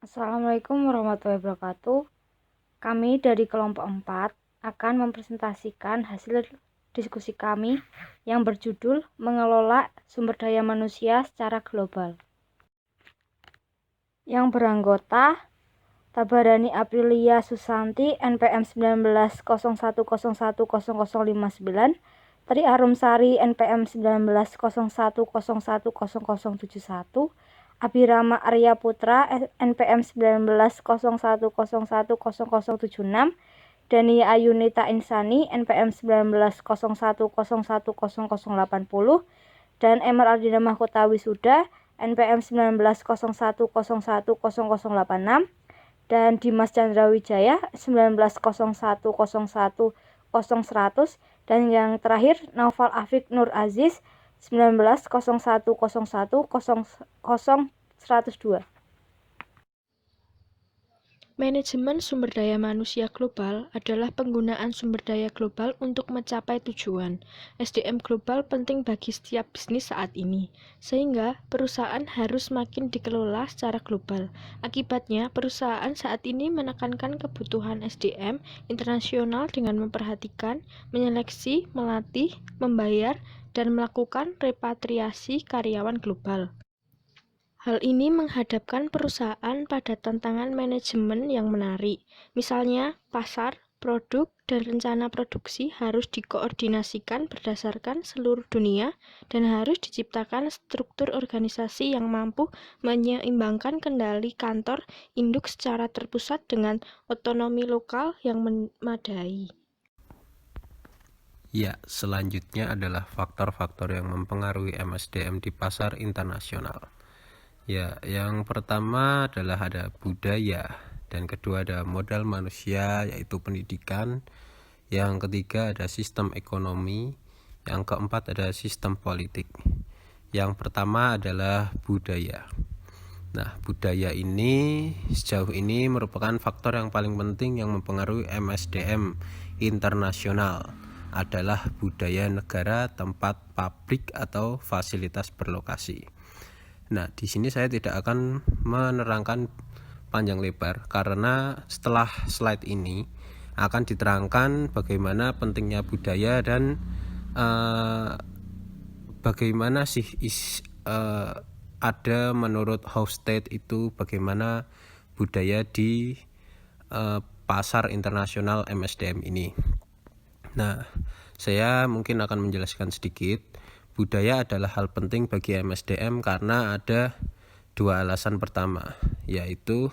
Assalamualaikum warahmatullahi wabarakatuh. Kami dari kelompok 4 akan mempresentasikan hasil diskusi kami yang berjudul Mengelola Sumber Daya Manusia Secara Global. Yang beranggota Tabarani Aprilia Susanti NPM 1901010059, Tri Arumsari NPM 1901010071, Abhirama Arya Putra NPM 1901010076, Dania Ayunita Insani NPM 1901010080, dan Emer Ardina Mahkota Wisuda NPM 1901010086, dan Dimas Chandra Wijaya 1901010100, dan yang terakhir Naufal Afik Nur Aziz 190101000102. Manajemen sumber daya manusia global adalah penggunaan sumber daya global untuk mencapai tujuan. SDM global penting bagi setiap bisnis saat ini, sehingga perusahaan harus makin dikelola secara global. Akibatnya, perusahaan saat ini menekankan kebutuhan SDM internasional dengan memperhatikan, menyeleksi, melatih, membayar, dan melakukan repatriasi karyawan global. Hal ini menghadapkan perusahaan pada tantangan manajemen yang menarik. Misalnya, pasar, produk, dan rencana produksi harus dikoordinasikan berdasarkan seluruh dunia dan harus diciptakan struktur organisasi yang mampu menyeimbangkan kendali kantor induk secara terpusat dengan otonomi lokal yang memadai. Ya, selanjutnya adalah faktor-faktor yang mempengaruhi MSDM di pasar internasional. Ya, yang pertama adalah ada budaya, dan kedua ada modal manusia yaitu pendidikan, yang ketiga ada sistem ekonomi, yang keempat ada sistem politik. Yang pertama adalah budaya. Nah, budaya ini sejauh ini merupakan faktor yang paling penting yang mempengaruhi MSDM internasional, adalah budaya negara tempat pabrik atau fasilitas berlokasi. Nah, di sini saya tidak akan menerangkan panjang lebar karena setelah slide ini akan diterangkan bagaimana pentingnya budaya dan bagaimana sih ada menurut Hofstede itu bagaimana budaya di pasar internasional MSDM ini. Nah, saya mungkin akan menjelaskan sedikit. Budaya adalah hal penting bagi MSDM karena ada dua alasan pertama, yaitu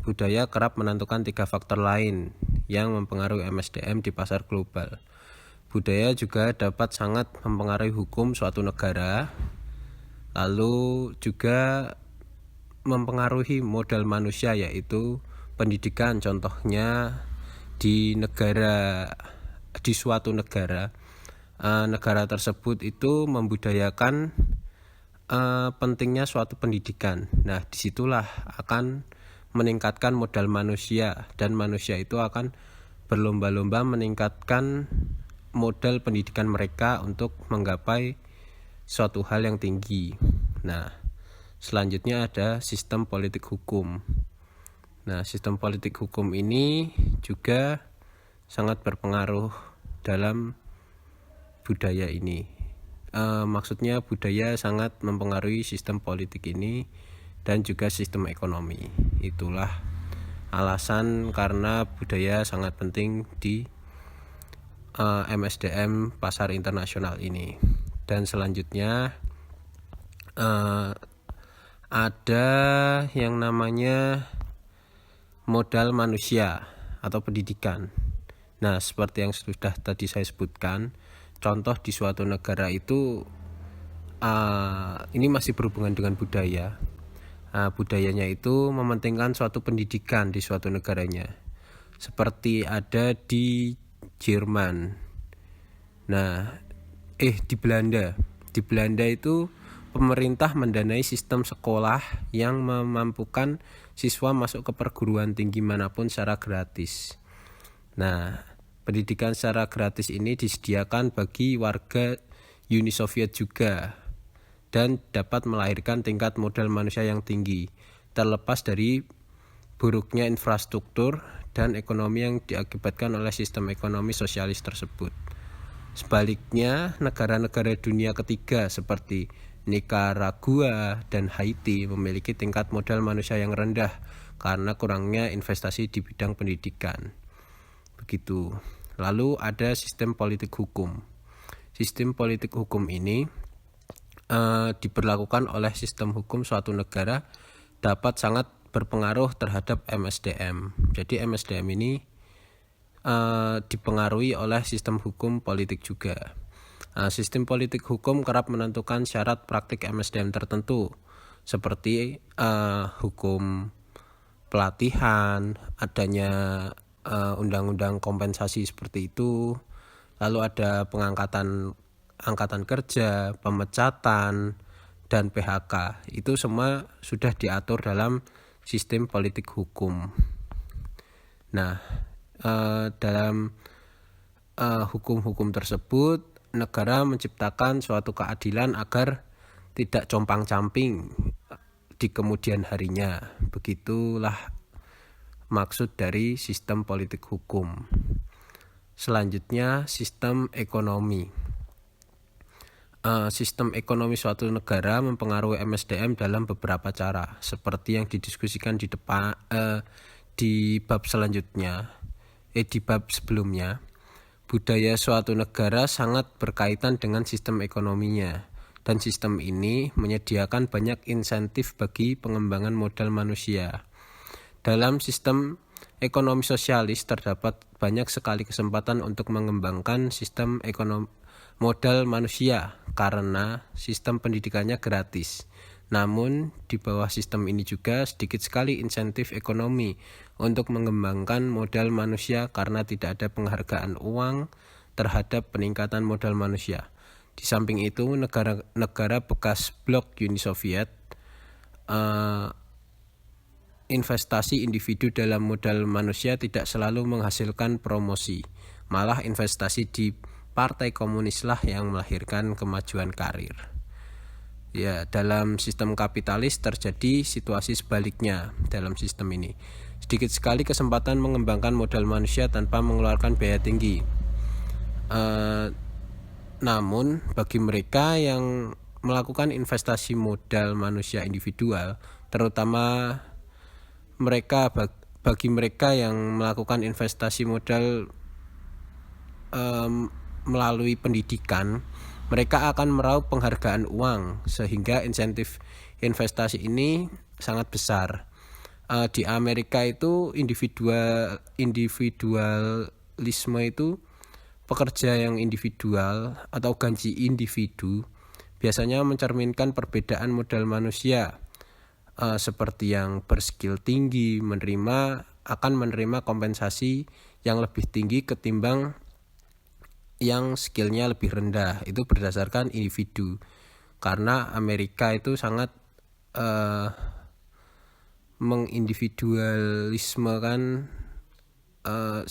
budaya kerap menentukan tiga faktor lain yang mempengaruhi MSDM di pasar global. Budaya juga dapat sangat mempengaruhi hukum suatu negara, lalu juga mempengaruhi modal manusia yaitu pendidikan. Contohnya di suatu negara, negara tersebut itu membudayakan pentingnya suatu pendidikan. Nah, disitulah akan meningkatkan modal manusia, dan manusia itu akan berlomba-lomba meningkatkan modal pendidikan mereka untuk menggapai suatu hal yang tinggi. Nah, selanjutnya ada sistem politik hukum. Nah, sistem politik hukum ini juga sangat berpengaruh dalam budaya ini. Maksudnya budaya sangat mempengaruhi sistem politik ini dan juga sistem ekonomi. Itulah alasan karena budaya sangat penting di MSDM pasar internasional ini. Dan selanjutnya ada yang namanya modal manusia atau pendidikan. Nah, seperti yang sudah tadi saya sebutkan, contoh di suatu negara itu ini masih berhubungan dengan budaya. Budayanya itu mementingkan suatu pendidikan di suatu negaranya. Seperti ada di Jerman. Nah, di Belanda. Di Belanda itu pemerintah mendanai sistem sekolah yang memampukan siswa masuk ke perguruan tinggi manapun secara gratis. Nah, pendidikan secara gratis ini disediakan bagi warga Uni Soviet juga. dan dapat melahirkan tingkat modal manusia yang tinggi, terlepas dari buruknya infrastruktur dan ekonomi yang diakibatkan oleh sistem ekonomi sosialis tersebut. Sebaliknya, negara-negara dunia ketiga seperti Nicaragua dan Haiti memiliki tingkat modal manusia yang rendah karena kurangnya investasi di bidang pendidikan. Begitu. Lalu ada sistem politik hukum. Sistem politik hukum ini diberlakukan oleh sistem hukum suatu negara dapat sangat berpengaruh terhadap MSDM. Jadi MSDM ini dipengaruhi oleh sistem hukum politik juga. Sistem politik hukum kerap menentukan syarat praktik MSDM tertentu seperti hukum pelatihan, adanya undang-undang kompensasi seperti itu, lalu ada angkatan kerja, pemecatan, dan PHK. Itu semua sudah diatur dalam sistem politik hukum. Nah, dalam hukum-hukum tersebut, negara menciptakan suatu keadilan agar tidak compang-camping di kemudian harinya. Begitulah maksud dari sistem politik hukum. Selanjutnya, sistem ekonomi. Sistem ekonomi suatu negara mempengaruhi MSDM dalam beberapa cara, seperti yang didiskusikan di bab selanjutnya. Di bab sebelumnya, budaya suatu negara sangat berkaitan dengan sistem ekonominya, dan sistem ini menyediakan banyak insentif bagi pengembangan modal manusia. Dalam sistem ekonomi sosialis terdapat banyak sekali kesempatan untuk mengembangkan sistem ekonomi modal manusia karena sistem pendidikannya gratis. Namun di bawah sistem ini juga sedikit sekali insentif ekonomi untuk mengembangkan modal manusia karena tidak ada penghargaan uang terhadap peningkatan modal manusia. Di samping itu, negara-negara bekas blok Uni Soviet investasi individu dalam modal manusia tidak selalu menghasilkan promosi. Malah investasi di partai komunislah yang melahirkan kemajuan karir. Ya, dalam sistem kapitalis terjadi situasi sebaliknya dalam sistem ini. Sedikit sekali kesempatan mengembangkan modal manusia tanpa mengeluarkan biaya tinggi. Namun bagi mereka yang melakukan investasi modal manusia individual, terutama bagi mereka yang melakukan investasi modal melalui pendidikan, mereka akan meraup penghargaan uang sehingga insentif investasi ini sangat besar. Di Amerika itu individualisme itu pekerja yang individual atau gaji individu biasanya mencerminkan perbedaan modal manusia. Seperti yang berskill tinggi akan menerima kompensasi yang lebih tinggi ketimbang yang skillnya lebih rendah. Itu berdasarkan individu, karena Amerika itu sangat mengindividualismekan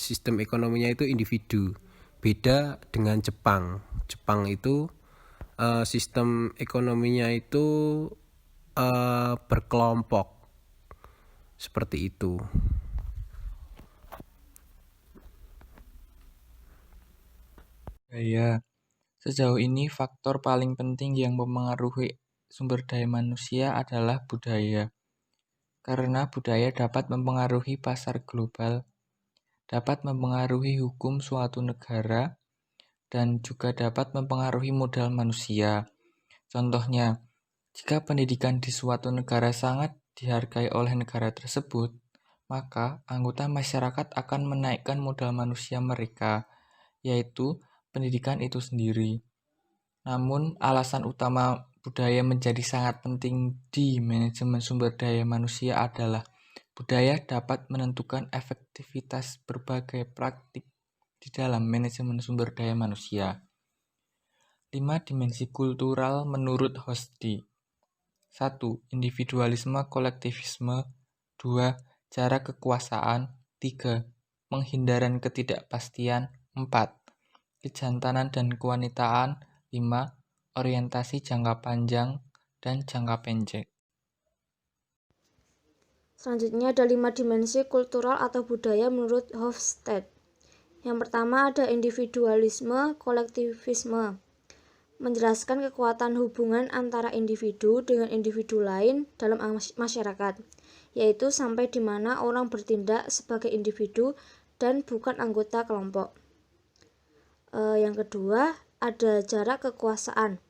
sistem ekonominya itu individu. Beda dengan Jepang. Jepang itu sistem ekonominya itu berkelompok seperti itu. Budaya. Sejauh ini faktor paling penting yang mempengaruhi sumber daya manusia adalah budaya. Karena budaya dapat mempengaruhi pasar global, dapat mempengaruhi hukum suatu negara, dan juga dapat mempengaruhi modal manusia. Contohnya, jika pendidikan di suatu negara sangat dihargai oleh negara tersebut, maka anggota masyarakat akan menaikkan modal manusia mereka, yaitu pendidikan itu sendiri. Namun, alasan utama budaya menjadi sangat penting di manajemen sumber daya manusia adalah budaya dapat menentukan efektivitas berbagai praktik di dalam manajemen sumber daya manusia. 5 dimensi kultural menurut Hosty. 1. Individualisme kolektivisme. 2. Cara kekuasaan. 3. Penghindaran ketidakpastian. 4. Kejantanan dan kewanitaan. 5. Orientasi jangka panjang. dan jangka pendek. Selanjutnya ada 5 dimensi kultural atau budaya menurut Hofstede. Yang pertama ada individualisme, kolektivisme. Menjelaskan kekuatan hubungan antara individu dengan individu lain dalam masyarakat, yaitu sampai di mana orang bertindak sebagai individu dan bukan anggota kelompok. Yang kedua ada jarak kekuasaan.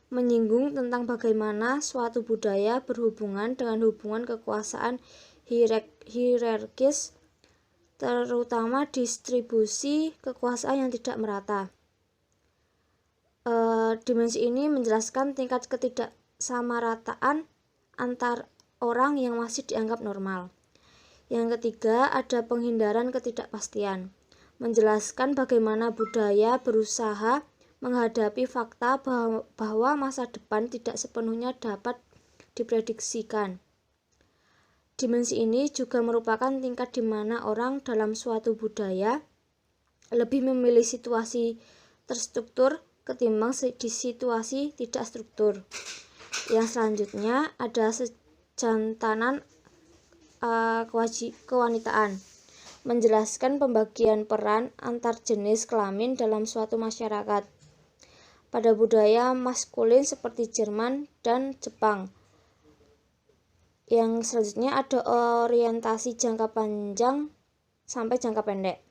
Menyinggung tentang bagaimana suatu budaya berhubungan dengan hubungan kekuasaan hierarkis, terutama distribusi kekuasaan yang tidak merata. Dimensi ini menjelaskan tingkat ketidaksamarataan antar orang yang masih dianggap normal. Yang ketiga ada penghindaran ketidakpastian. Menjelaskan bagaimana budaya berusaha menghadapi fakta bahwa masa depan tidak sepenuhnya dapat diprediksikan. Dimensi ini juga merupakan tingkat di mana orang dalam suatu budaya lebih memilih situasi terstruktur ketimbang di situasi tidak struktur. Yang selanjutnya ada sejantanan kewanitaan. Menjelaskan pembagian peran antar jenis kelamin dalam suatu masyarakat. Pada budaya maskulin seperti Jerman dan Jepang. Yang selanjutnya ada orientasi jangka panjang sampai jangka pendek.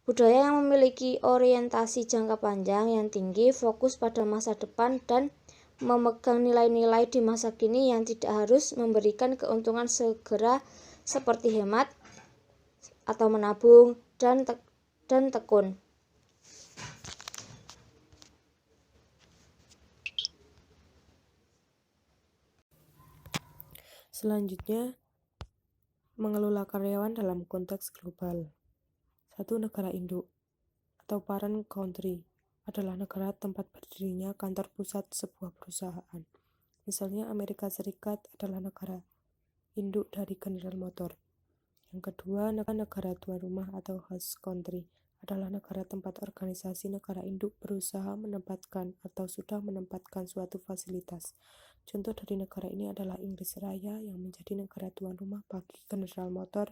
Budaya yang memiliki orientasi jangka panjang yang tinggi fokus pada masa depan dan memegang nilai-nilai di masa kini yang tidak harus memberikan keuntungan segera seperti hemat atau menabung dan tekun. Selanjutnya, mengelola karyawan dalam konteks global. Satu negara induk atau parent country adalah negara tempat berdirinya kantor pusat sebuah perusahaan. Misalnya Amerika Serikat adalah negara induk dari General Motors. Yang kedua, negara tuan rumah atau host country adalah negara tempat organisasi negara induk berusaha menempatkan atau sudah menempatkan suatu fasilitas. Contoh dari negara ini adalah Inggris Raya yang menjadi negara tuan rumah bagi General Motors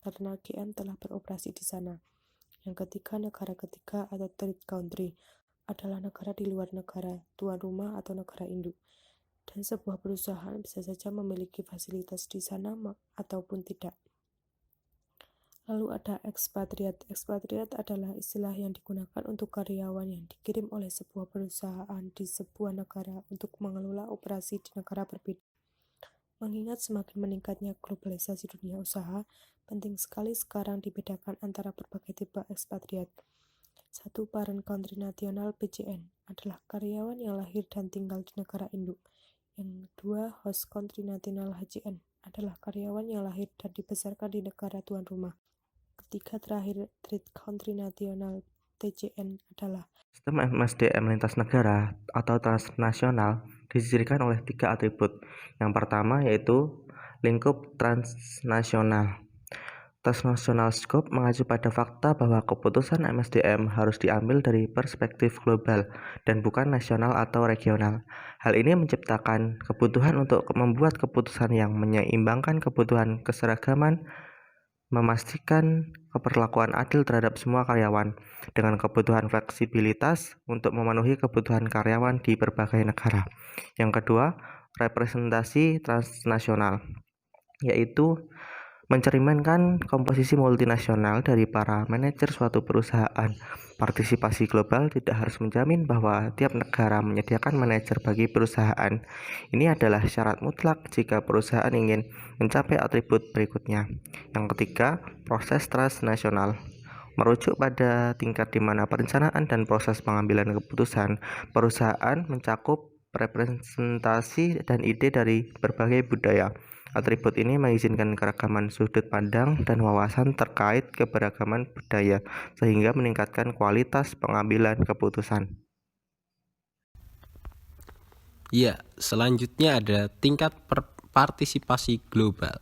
karena GM telah beroperasi di sana. Yang ketiga, negara ketiga atau third country adalah negara di luar negara tuan rumah atau negara induk. Dan sebuah perusahaan bisa saja memiliki fasilitas di sana ataupun tidak. Lalu ada ekspatriat. Ekspatriat adalah istilah yang digunakan untuk karyawan yang dikirim oleh sebuah perusahaan di sebuah negara untuk mengelola operasi di negara berbeda. Mengingat semakin meningkatnya globalisasi dunia usaha, penting sekali sekarang dibedakan antara berbagai tipe ekspatriat. Satu, parent country nasional (PCN) adalah karyawan yang lahir dan tinggal di negara induk. Yang kedua, host country nasional (HCN) adalah karyawan yang lahir dan dibesarkan di negara tuan rumah. Ketiga terakhir, third country nasional (TCN) adalah sistem MSDM lintas negara atau transnasional dicirikan oleh 3 atribut. Yang pertama yaitu lingkup transnasional. Transnational scope mengacu pada fakta bahwa keputusan MSDM harus diambil dari perspektif global dan bukan nasional atau regional. Hal ini menciptakan kebutuhan untuk membuat keputusan yang menyeimbangkan kebutuhan keseragaman, memastikan keperlakuan adil terhadap semua karyawan, dengan kebutuhan fleksibilitas untuk memenuhi kebutuhan karyawan di berbagai negara. Yang kedua, representasi transnasional, yaitu mencerminkan komposisi multinasional dari para manajer suatu perusahaan. Partisipasi global tidak harus menjamin bahwa tiap negara menyediakan manajer bagi perusahaan. Ini adalah syarat mutlak jika perusahaan ingin mencapai atribut berikutnya. Yang ketiga, proses transnasional. Merujuk pada tingkat di mana perencanaan dan proses pengambilan keputusan perusahaan mencakup representasi dan ide dari berbagai budaya. Atribut ini mengizinkan keragaman sudut pandang dan wawasan terkait keberagaman budaya, sehingga meningkatkan kualitas pengambilan keputusan. Ya, selanjutnya ada tingkat partisipasi global.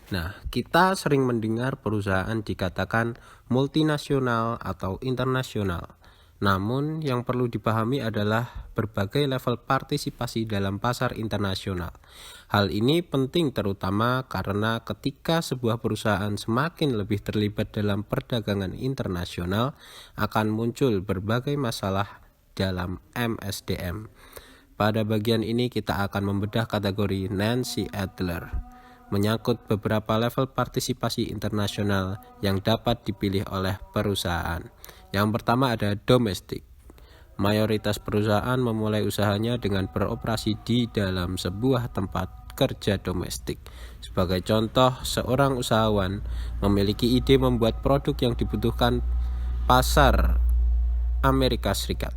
Nah, kita sering mendengar perusahaan dikatakan multinasional atau internasional. Namun, yang perlu dipahami adalah berbagai level partisipasi dalam pasar internasional. Hal ini penting terutama karena ketika sebuah perusahaan semakin lebih terlibat dalam perdagangan internasional, akan muncul berbagai masalah dalam MSDM. Pada bagian ini kita akan membedah kategori Nancy Adler, menyangkut beberapa level partisipasi internasional yang dapat dipilih oleh perusahaan. Yang pertama ada domestik. Mayoritas perusahaan memulai usahanya dengan beroperasi di dalam sebuah tempat kerja domestik. Sebagai contoh, seorang usahawan memiliki ide membuat produk yang dibutuhkan pasar Amerika Serikat.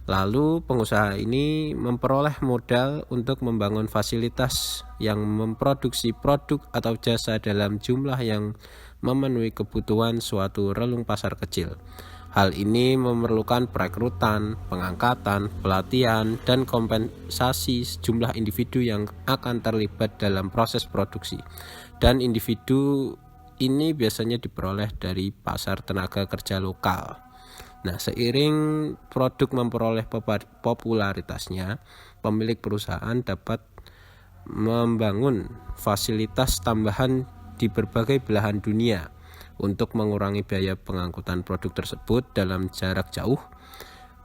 Lalu pengusaha ini memperoleh modal untuk membangun fasilitas yang memproduksi produk atau jasa dalam jumlah yang memenuhi kebutuhan suatu relung pasar kecil. Hal ini memerlukan perekrutan, pengangkatan, pelatihan, dan kompensasi sejumlah individu yang akan terlibat dalam proses produksi. Dan individu ini biasanya diperoleh dari pasar tenaga kerja lokal. Nah, seiring produk memperoleh popularitasnya, pemilik perusahaan dapat membangun fasilitas tambahan di berbagai belahan dunia untuk mengurangi biaya pengangkutan produk tersebut dalam jarak jauh.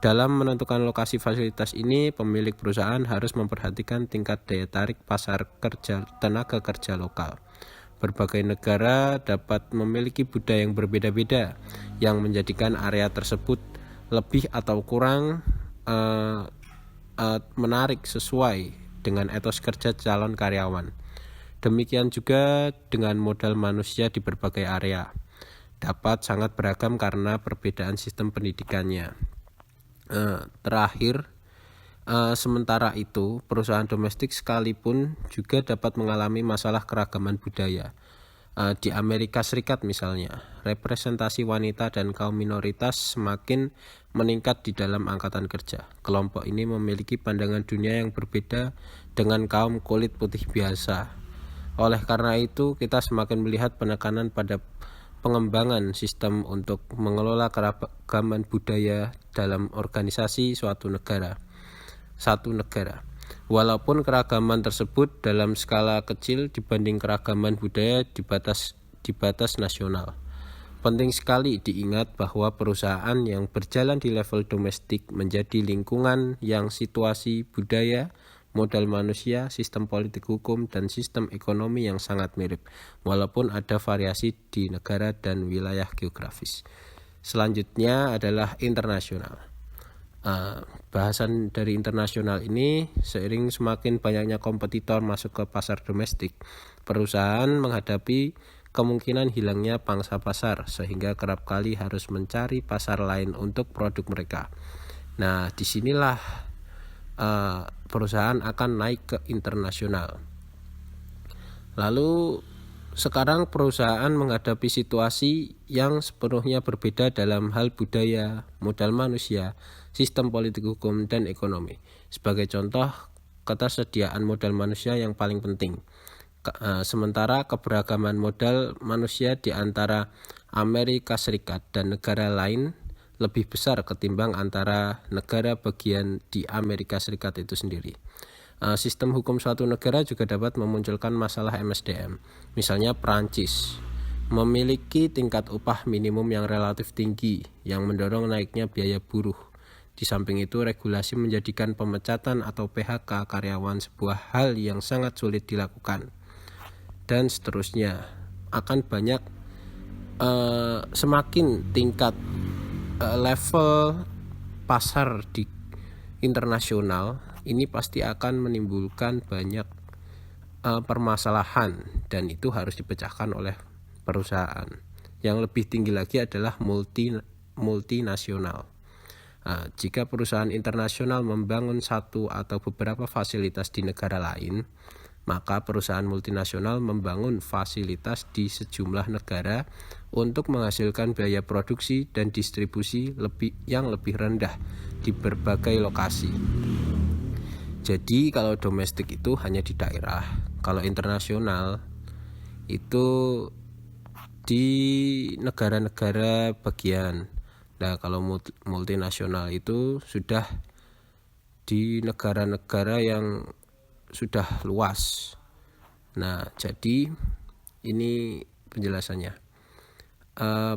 Dalam menentukan lokasi fasilitas ini, pemilik perusahaan harus memperhatikan tingkat daya tarik pasar tenaga kerja lokal. Berbagai negara dapat memiliki budaya yang berbeda-beda yang menjadikan area tersebut lebih atau kurang menarik sesuai dengan etos kerja calon karyawan. Demikian juga dengan modal manusia di berbagai area. Dapat sangat beragam karena perbedaan sistem pendidikannya. Sementara itu, perusahaan domestik sekalipun juga dapat mengalami masalah keragaman budaya. Di Amerika Serikat misalnya, representasi wanita dan kaum minoritas semakin meningkat di dalam angkatan kerja. Kelompok ini memiliki pandangan dunia yang berbeda dengan kaum kulit putih biasa. Oleh karena itu, kita semakin melihat penekanan pada pengembangan sistem untuk mengelola keragaman budaya dalam organisasi suatu negara. Walaupun keragaman tersebut dalam skala kecil dibanding keragaman budaya di batas nasional. Penting sekali diingat bahwa perusahaan yang berjalan di level domestik menjadi lingkungan yang situasi budaya, modal manusia, sistem politik hukum, dan sistem ekonomi yang sangat mirip, walaupun ada variasi di negara dan wilayah geografis. Selanjutnya adalah internasional. Bahasan dari internasional ini, seiring semakin banyaknya kompetitor masuk ke pasar domestik, perusahaan menghadapi kemungkinan hilangnya pangsa pasar sehingga kerap kali harus mencari pasar lain untuk produk mereka. Nah, disinilah perusahaan akan naik ke internasional. Lalu sekarang perusahaan menghadapi situasi yang sepenuhnya berbeda dalam hal budaya, modal manusia, sistem politik hukum, dan ekonomi. Sebagai contoh, ketersediaan modal manusia yang paling penting. Sementara keberagaman modal manusia di antara Amerika Serikat dan negara lain lebih besar ketimbang antara negara bagian di Amerika Serikat itu sendiri. Sistem hukum suatu negara juga dapat memunculkan masalah MSDM. Misalnya Prancis memiliki tingkat upah minimum yang relatif tinggi yang mendorong naiknya biaya buruh. Di samping itu, regulasi menjadikan pemecatan atau PHK karyawan sebuah hal yang sangat sulit dilakukan. Dan seterusnya, akan banyak semakin tingkat level pasar di internasional ini pasti akan menimbulkan banyak permasalahan, dan itu harus dipecahkan oleh perusahaan. Yang lebih tinggi lagi adalah multinasional. Jika perusahaan internasional membangun satu atau beberapa fasilitas di negara lain, maka perusahaan multinasional membangun fasilitas di sejumlah negara untuk menghasilkan biaya produksi dan distribusi yang lebih rendah di berbagai lokasi. Jadi kalau domestik itu hanya di daerah, kalau internasional itu di negara-negara bagian. Nah, kalau multinasional itu sudah di negara-negara yang sudah luas. Nah, jadi ini penjelasannya.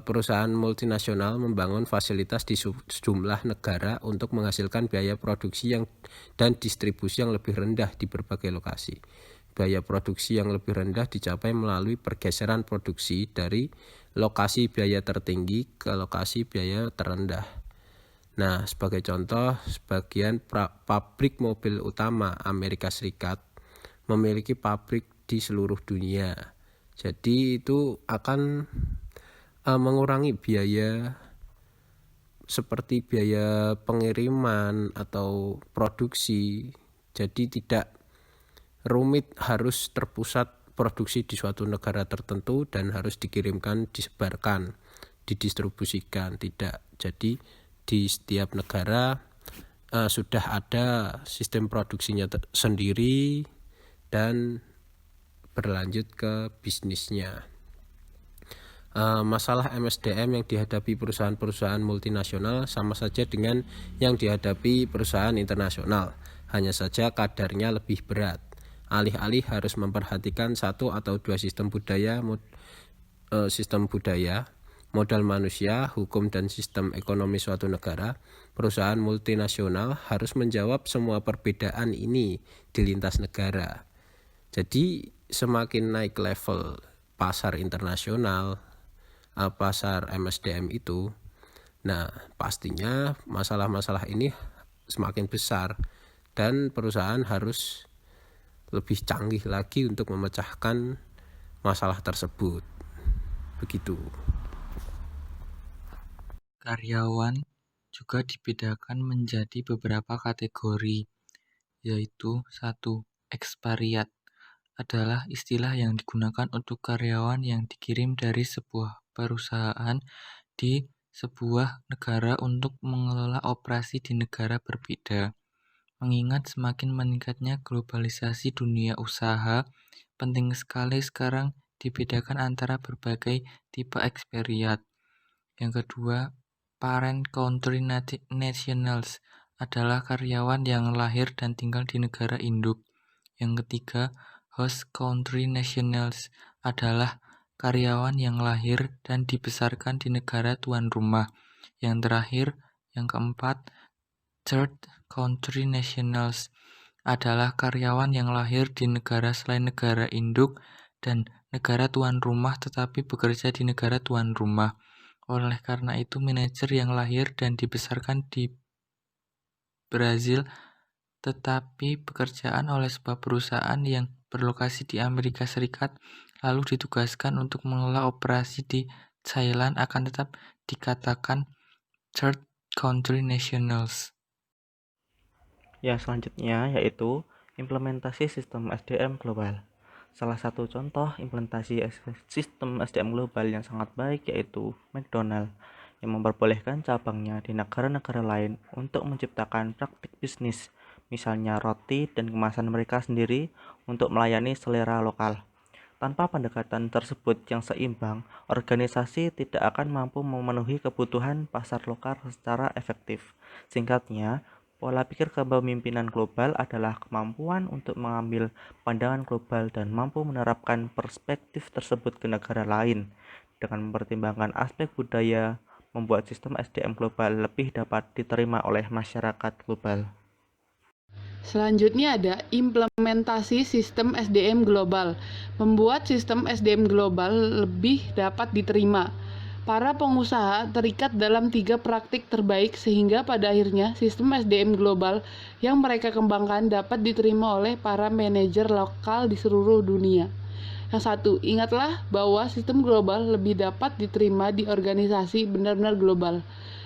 Perusahaan multinasional membangun fasilitas di sejumlah negara untuk menghasilkan biaya produksi dan distribusi yang lebih rendah di berbagai lokasi. Biaya produksi yang lebih rendah dicapai melalui pergeseran produksi dari lokasi biaya tertinggi ke lokasi biaya terendah. Nah, sebagai contoh, sebagian pabrik mobil utama Amerika Serikat memiliki pabrik di seluruh dunia. Jadi itu akan mengurangi biaya seperti biaya pengiriman atau produksi. Jadi tidak rumit harus terpusat produksi di suatu negara tertentu dan harus dikirimkan, disebarkan, didistribusikan. Tidak. Jadi di setiap negara sudah ada sistem produksinya sendiri dan berlanjut ke bisnisnya. Masalah MSDM yang dihadapi perusahaan-perusahaan multinasional sama saja dengan yang dihadapi perusahaan internasional, hanya saja kadarnya lebih berat. Alih-alih harus memperhatikan satu atau dua sistem budaya, modal manusia, hukum dan sistem ekonomi suatu negara, perusahaan multinasional harus menjawab semua perbedaan ini di lintas negara. Jadi semakin naik level pasar internasional, pasar MSDM itu, nah pastinya masalah-masalah ini semakin besar dan perusahaan harus lebih canggih lagi untuk memecahkan masalah tersebut. Begitu. Karyawan juga dibedakan menjadi beberapa kategori, yaitu 1. Ekspariat adalah istilah yang digunakan untuk karyawan yang dikirim dari sebuah perusahaan di sebuah negara untuk mengelola operasi di negara berbeda. Mengingat semakin meningkatnya globalisasi dunia usaha, penting sekali sekarang dibedakan antara berbagai tipe ekspariat. Yang kedua, parent country nationals adalah karyawan yang lahir dan tinggal di negara induk. Yang ketiga, host country nationals adalah karyawan yang lahir dan dibesarkan di negara tuan rumah. Yang terakhir, yang keempat, third country nationals adalah karyawan yang lahir di negara selain negara induk dan negara tuan rumah tetapi bekerja di negara tuan rumah. Oleh karena itu, manajer yang lahir dan dibesarkan di Brazil tetapi pekerjaan oleh sebuah perusahaan yang berlokasi di Amerika Serikat lalu ditugaskan untuk mengelola operasi di Thailand akan tetap dikatakan third country nationals. Yang selanjutnya yaitu implementasi sistem SDM global. Salah satu contoh implementasi sistem SDM global yang sangat baik yaitu McDonald yang memperbolehkan cabangnya di negara-negara lain untuk menciptakan praktik bisnis, misalnya roti dan kemasan mereka sendiri untuk melayani selera lokal. Tanpa pendekatan tersebut yang seimbang, organisasi tidak akan mampu memenuhi kebutuhan pasar lokal secara efektif. Singkatnya, pola pikir kepemimpinan global adalah kemampuan untuk mengambil pandangan global dan mampu menerapkan perspektif tersebut ke negara lain. Dengan mempertimbangkan aspek budaya, membuat sistem SDM global lebih dapat diterima oleh masyarakat global. Selanjutnya ada implementasi sistem SDM global. Membuat sistem SDM global lebih dapat diterima. Para pengusaha terikat dalam 3 praktik terbaik sehingga pada akhirnya sistem SDM global yang mereka kembangkan dapat diterima oleh para manajer lokal di seluruh dunia. Yang satu, ingatlah bahwa sistem global lebih dapat diterima di organisasi benar-benar global.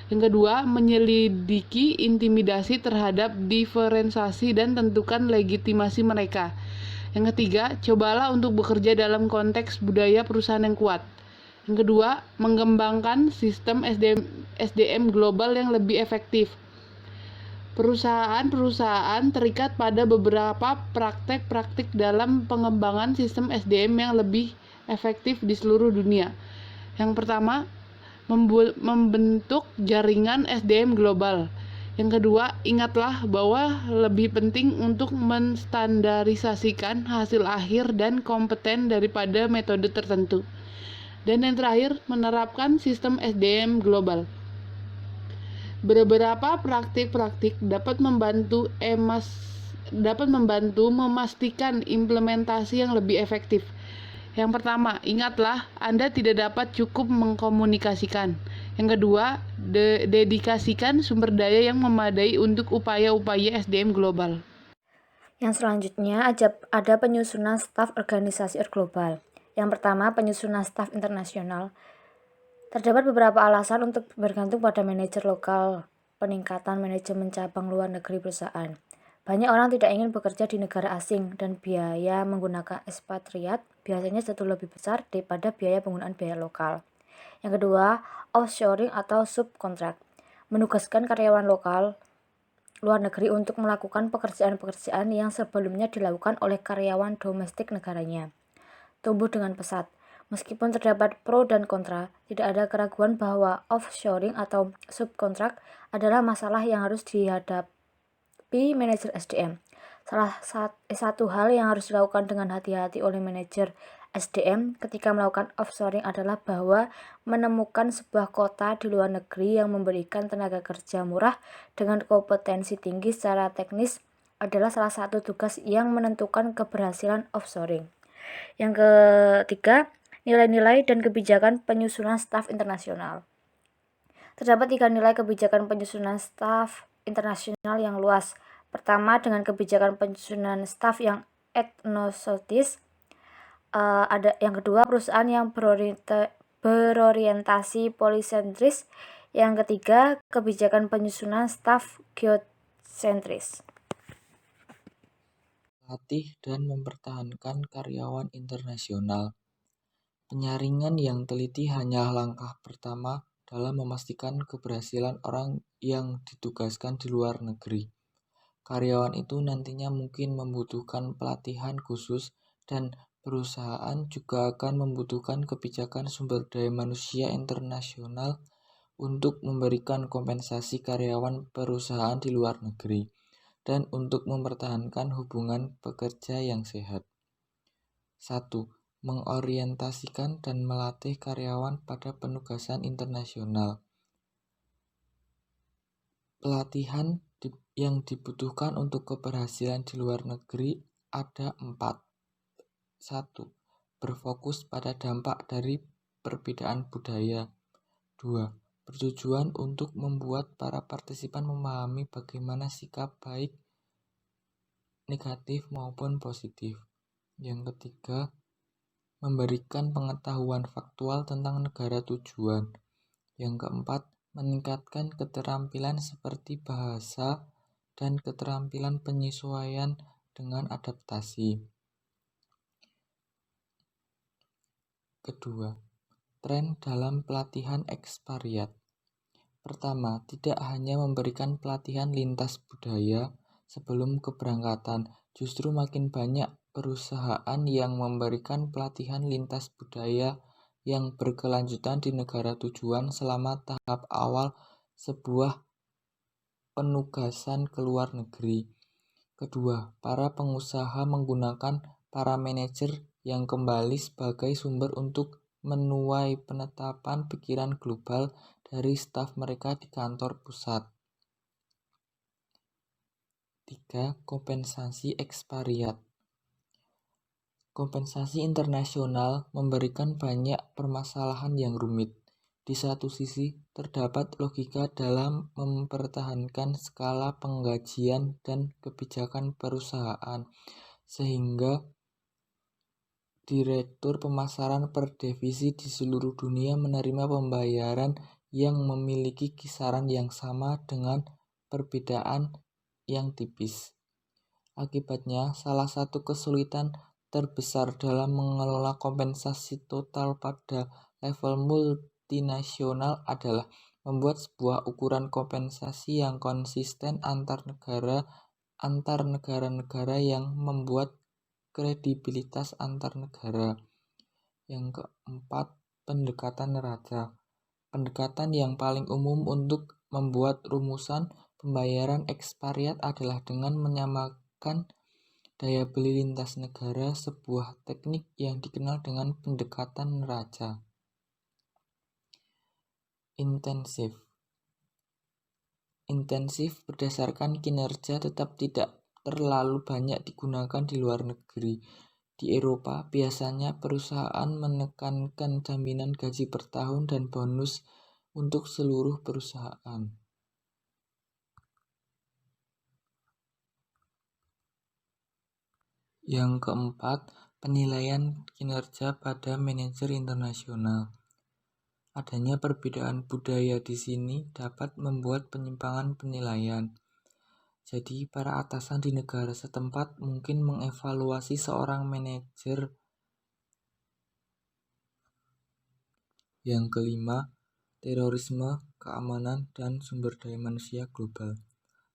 Yang kedua, menyelidiki intimidasi terhadap diferensiasi dan tentukan legitimasi mereka. Yang ketiga, cobalah untuk bekerja dalam konteks budaya perusahaan yang kuat. Yang kedua, mengembangkan sistem SDM global yang lebih efektif. Perusahaan-perusahaan terikat pada beberapa praktek-praktik dalam pengembangan sistem SDM yang lebih efektif di seluruh dunia. Yang pertama, membentuk jaringan SDM global. Yang kedua, ingatlah bahwa lebih penting untuk menstandarisasikan hasil akhir dan kompeten daripada metode tertentu. Dan yang terakhir, menerapkan sistem SDM global. Beberapa praktik-praktik dapat membantu memastikan implementasi yang lebih efektif. Yang pertama, ingatlah Anda tidak dapat cukup mengkomunikasikan. Yang kedua, dedikasikan sumber daya yang memadai untuk upaya-upaya SDM global. Yang selanjutnya ada penyusunan staf organisasi global. Yang pertama, penyusunan staf internasional. Terdapat beberapa alasan untuk bergantung pada manajer lokal, peningkatan manajemen cabang luar negeri perusahaan. Banyak orang tidak ingin bekerja di negara asing dan biaya menggunakan ekspatriat biasanya jatuh lebih besar daripada biaya penggunaan biaya lokal. Yang kedua, offshoring atau subkontrak. Menugaskan karyawan lokal luar negeri untuk melakukan pekerjaan-pekerjaan yang sebelumnya dilakukan oleh karyawan domestik negaranya. Tumbuh dengan pesat. Meskipun terdapat pro dan kontra, tidak ada keraguan bahwa offshoring atau subkontrak adalah masalah yang harus dihadapi manajer SDM. Satu hal yang harus dilakukan dengan hati-hati oleh manajer SDM ketika melakukan offshoring adalah bahwa menemukan sebuah kota di luar negeri yang memberikan tenaga kerja murah dengan kompetensi tinggi secara teknis adalah salah satu tugas yang menentukan keberhasilan offshoring. Yang ketiga, nilai-nilai dan kebijakan penyusunan staf internasional. Terdapat 3 nilai kebijakan penyusunan staf internasional yang luas. Pertama, dengan kebijakan penyusunan staf yang etnosentris. Yang kedua, perusahaan yang berorientasi polisentris. Yang ketiga, kebijakan penyusunan staf geosentris. Latih dan mempertahankan karyawan internasional. Penyaringan yang teliti hanya langkah pertama dalam memastikan keberhasilan orang yang ditugaskan di luar negeri. Karyawan itu nantinya mungkin membutuhkan pelatihan khusus dan perusahaan juga akan membutuhkan kebijakan sumber daya manusia internasional untuk memberikan kompensasi karyawan perusahaan di luar negeri dan untuk mempertahankan hubungan pekerja yang sehat. 1. Mengorientasikan dan melatih karyawan pada penugasan internasional. Pelatihan yang dibutuhkan untuk keberhasilan di luar negeri ada 4. 1. Berfokus pada dampak dari perbedaan budaya. 2. Bertujuan untuk membuat para partisipan memahami bagaimana sikap baik, negatif maupun positif. Yang ketiga, memberikan pengetahuan faktual tentang negara tujuan. Yang keempat, meningkatkan keterampilan seperti bahasa dan keterampilan penyesuaian dengan adaptasi. Kedua, tren dalam pelatihan ekspatriat. Pertama, tidak hanya memberikan pelatihan lintas budaya sebelum keberangkatan, justru makin banyak perusahaan yang memberikan pelatihan lintas budaya yang berkelanjutan di negara tujuan selama tahap awal sebuah penugasan ke luar negeri. Kedua, para pengusaha menggunakan para manajer yang kembali sebagai sumber untuk menuai penetapan pikiran global dari staf mereka di kantor pusat. 3. Kompensasi ekspatriat. Kompensasi internasional memberikan banyak permasalahan yang rumit. Di satu sisi, terdapat logika dalam mempertahankan skala penggajian dan kebijakan perusahaan, sehingga direktur pemasaran per divisi di seluruh dunia menerima pembayaran yang memiliki kisaran yang sama dengan perbedaan yang tipis. Akibatnya, salah satu kesulitan terbesar dalam mengelola kompensasi total pada level multinasional adalah membuat sebuah ukuran kompensasi yang konsisten antar negara-negara yang membuat kredibilitas antar negara. Yang keempat, pendekatan neraca. Pendekatan yang paling umum untuk membuat rumusan pembayaran ekspariat adalah dengan menyamakan daya beli lintas negara, sebuah teknik yang dikenal dengan pendekatan neraca. Intensif berdasarkan kinerja tetap tidak terlalu banyak digunakan di luar negeri. Di Eropa, biasanya perusahaan menekankan jaminan gaji per tahun dan bonus untuk seluruh perusahaan. Yang keempat, penilaian kinerja pada manajer internasional. Adanya perbedaan budaya di sini dapat membuat penyimpangan penilaian. Jadi, para atasan di negara setempat mungkin mengevaluasi seorang manajer. Yang kelima, terorisme, keamanan, dan sumber daya manusia global.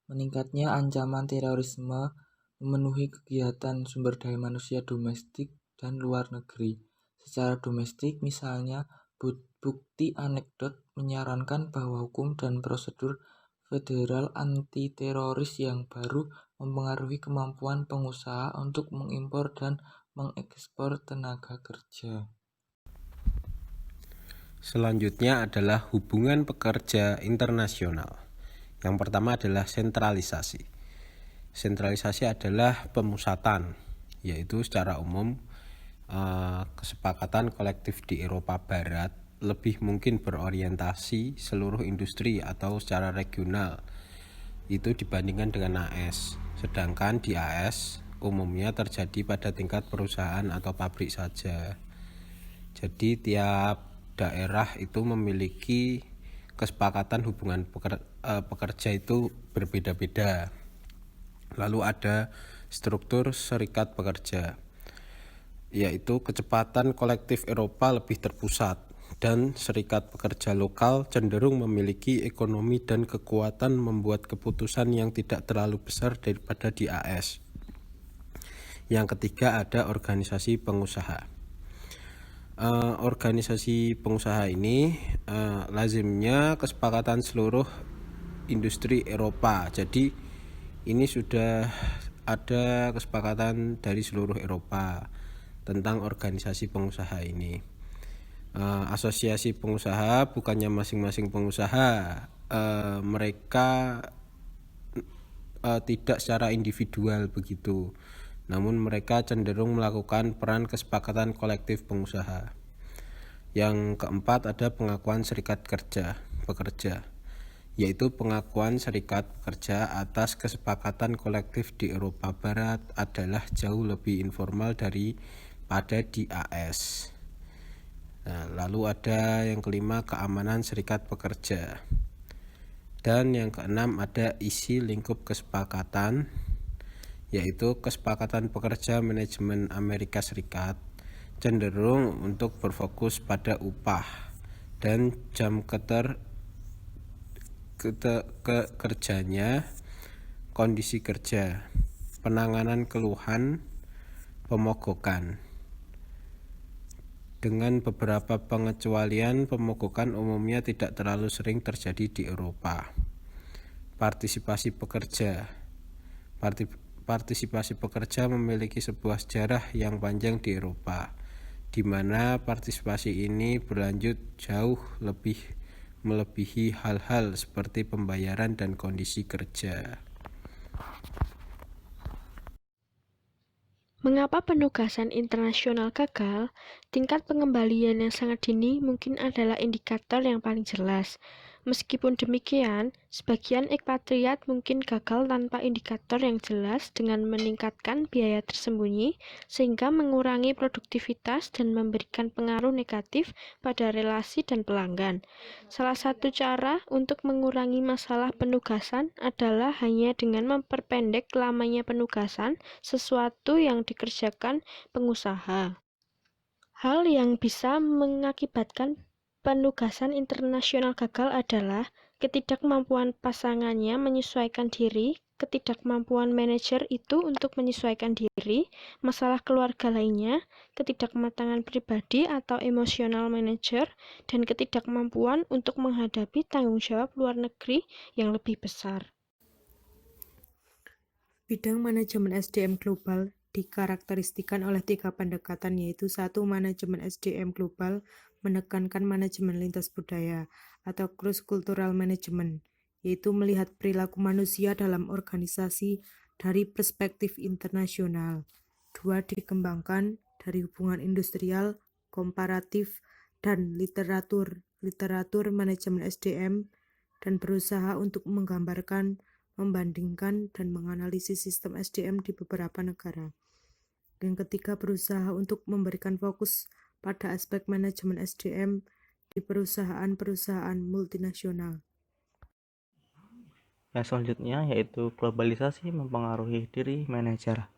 Meningkatnya ancaman terorisme memenuhi kegiatan sumber daya manusia domestik dan luar negeri. Secara domestik, misalnya, bukti anekdot menyarankan bahwa hukum dan prosedur federal anti-teroris yang baru mempengaruhi kemampuan pengusaha untuk mengimpor dan mengekspor tenaga kerja. Selanjutnya adalah hubungan pekerja internasional. Yang pertama adalah sentralisasi. Sentralisasi adalah pemusatan, yaitu secara umum kesepakatan kolektif di Eropa Barat lebih mungkin berorientasi seluruh industri atau secara regional itu dibandingkan dengan AS. Sedangkan di AS umumnya terjadi pada tingkat perusahaan atau pabrik saja. Jadi tiap daerah itu memiliki kesepakatan hubungan pekerja itu berbeda-beda. Lalu ada struktur serikat pekerja, yaitu kecepatan kolektif Eropa lebih terpusat dan serikat pekerja lokal cenderung memiliki ekonomi dan kekuatan membuat keputusan yang tidak terlalu besar daripada di AS. Yang ketiga ada organisasi pengusaha. Organisasi pengusaha ini lazimnya kesepakatan seluruh industri Eropa. Jadi ini sudah ada kesepakatan dari seluruh Eropa tentang organisasi pengusaha ini. Asosiasi pengusaha bukannya masing-masing pengusaha, mereka tidak secara individual begitu, namun mereka cenderung melakukan peran kesepakatan kolektif pengusaha. Yang keempat ada pengakuan serikat pekerja, yaitu pengakuan serikat pekerja atas kesepakatan kolektif di Eropa Barat adalah jauh lebih informal daripada di AS. Lalu ada yang kelima keamanan serikat pekerja. Dan yang keenam ada isi lingkup kesepakatan, yaitu kesepakatan pekerja manajemen Amerika Serikat cenderung untuk berfokus pada upah dan jam kerjanya, kondisi kerja, penanganan keluhan, pemogokan. Dengan beberapa pengecualian, pemogokan umumnya tidak terlalu sering terjadi di Eropa. Partisipasi pekerja. Partisipasi pekerja memiliki sebuah sejarah yang panjang di Eropa, di mana partisipasi ini berlanjut jauh lebih melebihi hal-hal seperti pembayaran dan kondisi kerja. Mengapa penugasan internasional gagal? Tingkat pengembalian yang sangat dini mungkin adalah indikator yang paling jelas. Meskipun demikian, sebagian ekspatriat mungkin gagal tanpa indikator yang jelas dengan meningkatkan biaya tersembunyi, sehingga mengurangi produktivitas dan memberikan pengaruh negatif pada relasi dan pelanggan. Salah satu cara untuk mengurangi masalah penugasan adalah hanya dengan memperpendek lamanya penugasan sesuatu yang dikerjakan pengusaha. Hal yang bisa mengakibatkan penugasan internasional gagal adalah ketidakmampuan pasangannya menyesuaikan diri, ketidakmampuan manajer itu untuk menyesuaikan diri, masalah keluarga lainnya, ketidakmatangan pribadi atau emosional manajer, dan ketidakmampuan untuk menghadapi tanggung jawab luar negeri yang lebih besar. Bidang manajemen SDM global dikarakteristikan oleh 3 pendekatan, yaitu 1. Manajemen SDM global menekankan manajemen lintas budaya atau cross-cultural management, yaitu melihat perilaku manusia dalam organisasi dari perspektif internasional. 2. Dikembangkan dari hubungan industrial, komparatif, dan literatur manajemen SDM dan berusaha untuk menggambarkan, membandingkan, dan menganalisis sistem SDM di beberapa negara. Yang ketiga, berusaha untuk memberikan fokus pada aspek manajemen SDM di perusahaan-perusahaan multinasional. Yang selanjutnya yaitu globalisasi mempengaruhi diri manajer.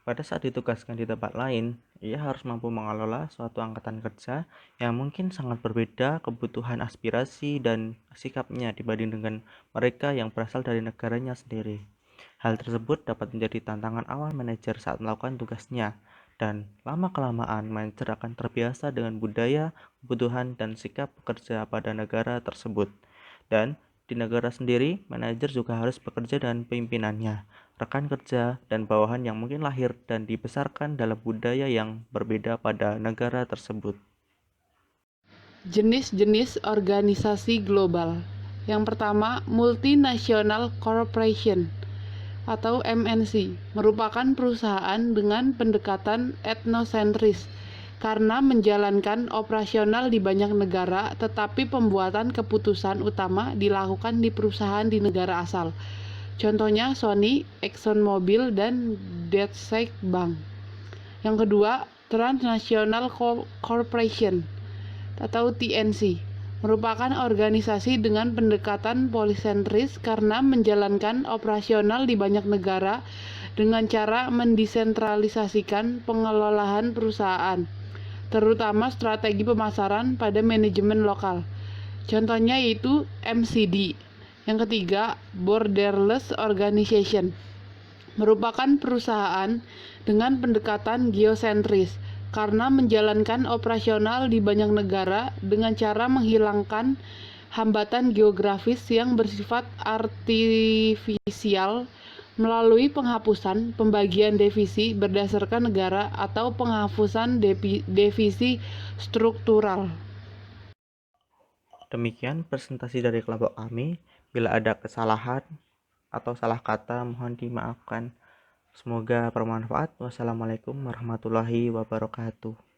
Pada saat ditugaskan di tempat lain, ia harus mampu mengelola suatu angkatan kerja yang mungkin sangat berbeda kebutuhan, aspirasi, dan sikapnya dibanding dengan mereka yang berasal dari negaranya sendiri. Hal tersebut dapat menjadi tantangan awal manajer saat melakukan tugasnya, dan lama-kelamaan manajer akan terbiasa dengan budaya, kebutuhan, dan sikap pekerja pada negara tersebut. Dan di negara sendiri, manajer juga harus bekerja dengan pimpinannya, rekan kerja, dan bawahan yang mungkin lahir dan dibesarkan dalam budaya yang berbeda pada negara tersebut. Jenis-jenis organisasi global. Yang pertama, Multinational Corporation atau MNC, merupakan perusahaan dengan pendekatan etnosentris karena menjalankan operasional di banyak negara, tetapi pembuatan keputusan utama dilakukan di perusahaan di negara asal. Contohnya Sony, ExxonMobil, dan Deutsche Bank. Yang kedua, Transnational Corporation atau TNC, merupakan organisasi dengan pendekatan polisentris karena menjalankan operasional di banyak negara dengan cara mendesentralisasikan pengelolaan perusahaan, terutama strategi pemasaran pada manajemen lokal. Contohnya yaitu MCD. Yang ketiga, Borderless Organization, merupakan perusahaan dengan pendekatan geosentris karena menjalankan operasional di banyak negara dengan cara menghilangkan hambatan geografis yang bersifat artifisial melalui penghapusan pembagian divisi berdasarkan negara atau penghapusan divisi struktural. Demikian presentasi dari kelompok kami. Bila ada kesalahan atau salah kata, mohon dimaafkan. Semoga bermanfaat. Wassalamualaikum warahmatullahi wabarakatuh.